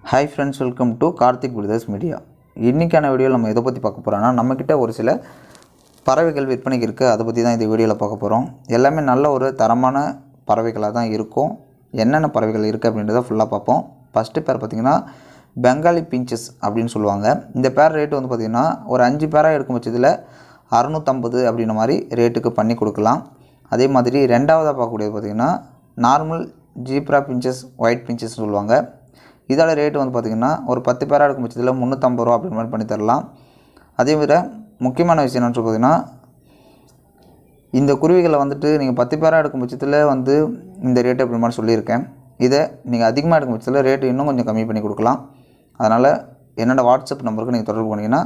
Hi friends, welcome to Karthik brothers media. இன்றைக்கான வீடியோவில் நம்ம எதை பற்றி பார்க்க போகிறோன்னா, நம்மக்கிட்ட ஒரு சில பறவைகள் விற்பனைக்கு இருக்குது. அதை பற்றி தான் இந்த வீடியோவில் பார்க்க போகிறோம். எல்லாமே நல்ல ஒரு தரமான பறவைகளாக தான் இருக்கும். என்னென்ன பறவைகள் இருக்குது அப்படின்றத ஃபுல்லாக பார்ப்போம். ஃபஸ்ட்டு பேர் பார்த்திங்கன்னா பெங்காலி பிஞ்சஸ் அப்படின்னு சொல்லுவாங்க. இந்த பேர் ரேட்டு வந்து பார்த்திங்கன்னா ஒரு 5 பேராக எடுக்கும் பட்சத்தில் 650 அப்படின்ற மாதிரி ரேட்டுக்கு பண்ணி கொடுக்கலாம். அதே மாதிரி ரெண்டாவதாக பார்க்கக்கூடியது பார்த்திங்கன்னா normal zebra finches, white finches சொல்லுவாங்க. இதோட ரேட்டு வந்து பார்த்திங்கன்னா ஒரு 10 பேராக எடுக்கும் பட்சத்தில் 350 ரூபா அப்படின்ற மாதிரி பண்ணி தரலாம். அதே விட முக்கியமான விஷயம் என்னென்னு சொல்லி பார்த்திங்கன்னா, இந்த குருவிகளை வந்துட்டு நீங்கள் 10 பேராக எடுக்கும் பட்சத்தில் வந்து இந்த ரேட்டு அப்படி மாதிரி சொல்லியிருக்கேன். இதை நீங்கள் அதிகமாக எடுக்கும் பட்சத்தில் ரேட்டு இன்னும் கொஞ்சம் கம்மி பண்ணி கொடுக்கலாம். அதனால் என்னோடய வாட்ஸ்அப் நம்பருக்கு நீங்கள் தொடர்பு பண்ணிங்கன்னா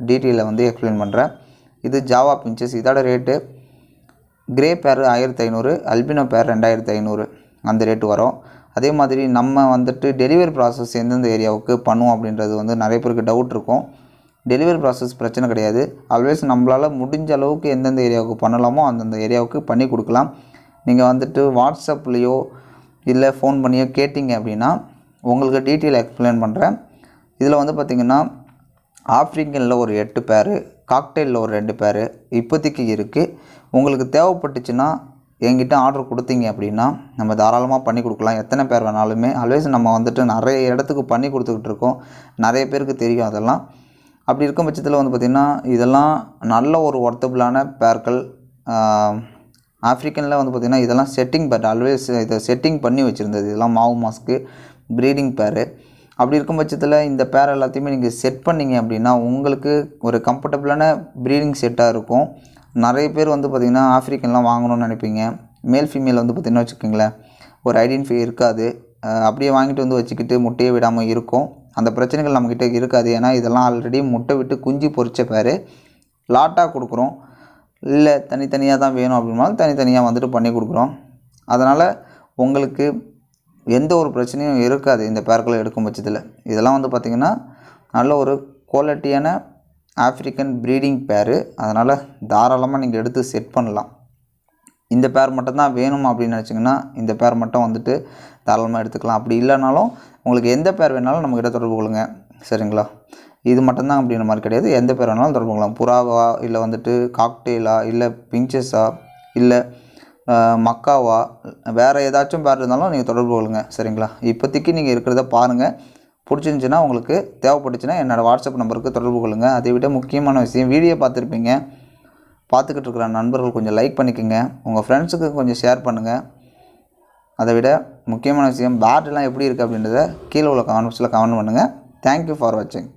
டீட்டெயிலில் வந்து எக்ஸ்பிளைன் பண்ணுறேன். இது ஜாவா பிஞ்சஸ். இதோட ரேட்டு கிரே பேர் 1500, அல்பினோ பேர் 2500 அந்த ரேட்டு வரும். அதே மாதிரி நம்ம வந்துட்டு டெலிவரி ப்ராசஸ் எந்தெந்த ஏரியாவுக்கு பண்ணுவோம் அப்படின்றது வந்து நிறைய பேருக்கு டவுட் இருக்கும். டெலிவரி ப்ராசஸ் பிரச்சனை கிடையாது. ஆல்வேஸ் நம்மளால் முடிஞ்ச அளவுக்கு எந்தெந்த ஏரியாவுக்கு பண்ணலாமோ அந்தந்த ஏரியாவுக்கு பண்ணி கொடுக்கலாம். நீங்கள் வந்துட்டு வாட்ஸ்அப்லேயோ இல்லை ஃபோன் பண்ணியோ கேட்டிங்க அப்படின்னா உங்களுக்கு டீட்டெயில் எக்ஸ்பிளைன் பண்ணுறேன். இதில் வந்து பார்த்திங்கன்னா ஆஃப்ரிக்கனில் ஒரு 8 பேர், காக்டெயிலில் ஒரு 2 பேர் இப்போதைக்கு இருக்குது. உங்களுக்கு தேவைப்பட்டுச்சுன்னா என்கிட்ட ஆர்டர் கொடுத்தீங்க அப்படின்னா நம்ம தாராளமாக பண்ணி கொடுக்கலாம். எத்தனை பேர் வேணாலுமே. ஆல்வேஸ் நம்ம வந்துட்டு நிறைய இடத்துக்கு பண்ணி கொடுத்துக்கிட்டு இருக்கோம். நிறைய பேருக்கு தெரியும் அதெல்லாம். அப்படி இருக்கும் பட்சத்தில் வந்து பார்த்திங்கன்னா இதெல்லாம் நல்ல ஒரு ஒர்த்தபிளான பேர்கள். ஆஃப்ரிக்கனில் வந்து பார்த்திங்கன்னா இதெல்லாம் செட்டிங் பேர். ஆல்வேஸ் இதை செட்டிங் பண்ணி வச்சுருந்தது. இதெல்லாம் மாவு மாஸ்க்கு ப்ரீடிங் பேர். அப்படி இருக்கும் பட்சத்தில் இந்த பேர் எல்லாத்தையுமே நீங்கள் செட் பண்ணிங்க அப்படின்னா உங்களுக்கு ஒரு கம்ஃபர்டபுளான ப்ரீடிங் செட்டாக இருக்கும். நிறைய பேர் வந்து பார்த்திங்கன்னா ஆஃப்ரிக்கன்லாம் வாங்கணும்னு நினைப்பீங்க. மேல் ஃபீமேல் வந்து பார்த்திங்கன்னா வச்சுக்கோங்களேன், ஒரு ஐடென்டிஃபை இருக்காது. அப்படியே வாங்கிட்டு வந்து வச்சுக்கிட்டு முட்டையை விடாமல் இருக்கும். அந்த பிரச்சனைகள் நம்மக்கிட்ட இருக்காது. ஏன்னா இதெல்லாம் ஆல்ரெடி முட்டை விட்டு குஞ்சு பொரிச்ச பேர். லாட்டாக கொடுக்குறோம். இல்லை தனித்தனியாக தான் வேணும் அப்படின்னாலும் தனித்தனியாக வந்துட்டு பண்ணி கொடுக்குறோம். அதனால் உங்களுக்கு எந்த ஒரு பிரச்சனையும் இருக்காது இந்த பேர்களை எடுக்கும் பட்சத்தில். இதெல்லாம் வந்து பார்த்திங்கன்னா நல்ல ஒரு குவாலிட்டியான ஆஃப்ரிக்கன் ப்ரீடிங் பேர். அதனால் தாராளமாக நீங்கள் எடுத்து செட் பண்ணலாம். இந்த பேர் மட்டும்தான் வேணும் அப்படின்னு நினச்சிங்கன்னா இந்த பேர் மட்டும் வந்துட்டு தாராளமாக எடுத்துக்கலாம். அப்படி இல்லைனாலும் உங்களுக்கு எந்த பேர் வேணாலும் நம்மக்கிட்ட தொடர்பு கொள்ளுங்க, சரிங்களா? இது மட்டும்தான் அப்படின்ற மாதிரி கிடையாது. எந்த பேர் வேணாலும் தொடர்பு கொள்ளலாம். புறாவா, இல்லை வந்துட்டு காக்டெயிலா, இல்லை பிஞ்சஸா, இல்லை மக்காவா, வேறு ஏதாச்சும் பேர் இருந்தாலும் நீங்கள் தொடர்பு கொள்ளுங்க, சரிங்களா? இப்போதைக்கு நீங்கள் இருக்கிறத பாருங்கள். பிடிச்சிருந்துச்சின்னா உங்களுக்கு தேவைப்பட்டுச்சுன்னா என்னோடய வாட்ஸ்அப் நம்பருக்கு தொடர்பு கொள்ளுங்கள். அதை விட முக்கியமான விஷயம், வீடியோ பார்த்துருப்பீங்க. பார்த்துக்கிட்டு இருக்கிற நண்பர்கள் கொஞ்சம் லைக் பண்ணிக்கோங்க. உங்கள் ஃப்ரெண்ட்ஸுக்கு கொஞ்சம் ஷேர் பண்ணுங்கள். அதை விட முக்கியமான விஷயம், பேட்டெல்லாம் எப்படி இருக்குது அப்படின்றத கீழே உள்ள கமெண்ட்ஸில் கமெண்ட் பண்ணுங்கள். தேங்க்யூ ஃபார் வாட்சிங்.